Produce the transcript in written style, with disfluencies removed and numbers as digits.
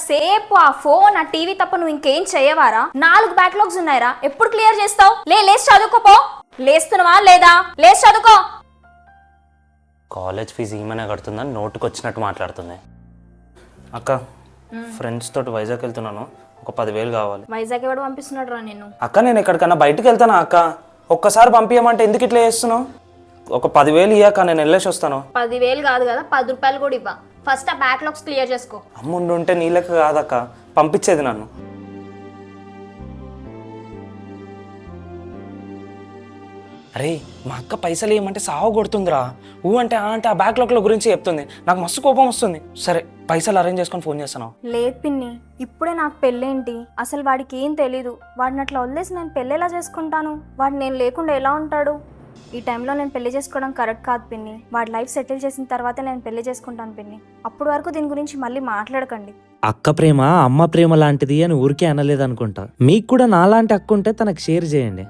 సేపు ఆ ఫోన్ ఆ టీవీ తప్ప నువ్వు ఇంకేం చేయవారా? 4 బ్యాక్లాగ్స్ ఉన్నాయరా, ఎప్పుడు క్లియర్ చేస్తావు? లేచి చదువుకోపో. లేస్తున్నావా లేదా? లేచి చదువుకో. కాలేజ్ ఫీజు ఈమెనే కడుతుందని నోటుకు వచ్చినట్టు మాట్లాడుతుంది. అక్క ఫ్రెండ్స్ తోటి వైజాగ్ వెళ్తున్నాను, ఒక 10,000 కావాలి. వైజాగ్ ఎవడు పంపిస్తున్నాడు రా నేను? అక్క నేను ఎక్కడికన్నా బయటకు వెళ్తానా అక్క? ఒక్కసారి పంపించమంటే ఎందుకు ఇట్లా చేస్తున్నావు? ఒక 10,000 ఇయ్యాక నేను వెళ్ళేసి వస్తాను. 10,000 కాదు కదా, 10 రూపాయలు కూడా ఇవ్వ. ఫస్ట్ ఆ బ్యాక్లాగ్స్ క్లియర్ చేసుకో. అమ్ముండు ఉంటే నీ లెక్క కాదక్క పంపించేది నన్ను. అరే మా అక్క పైసలు ఏమంటే సాగు కొడుతుందిరా. అంటే ఆ బ్యాక్లాగ్ల గురించి చెప్తుంది, నాకు మస్తు కోపం వస్తుంది. సరే పైసలు అరేంజ్ చేసుకొని ఫోన్ చేస్తాను. లేదు పిన్ని, ఇప్పుడే నాకు పెళ్ళేంటి? అసలు వాడికి ఏం తెలీదు. వాడిని అట్లా వదిలేసి నేను పెళ్ళి ఎలా చేసుకుంటాను? వాడు నేను లేకుండా ఎలా ఉంటాడు? ఈ టైంలో నేను పెళ్లి చేసుకోవడం కరెక్ట్ కాదు పిన్ని. వాడి లైఫ్ సెటిల్ చేసిన తర్వాత నేను పెళ్లి చేసుకుంటాను పిన్ని. అప్పటి వరకు దీని గురించి మళ్ళీ మాట్లాడకండి. అక్క ప్రేమ అమ్మ ప్రేమ లాంటిది అని ఊరికే అనలేదనుకుంటా. మీకు కూడా నాలాంటి అక్క ఉంటే తనకు షేర్ చేయండి.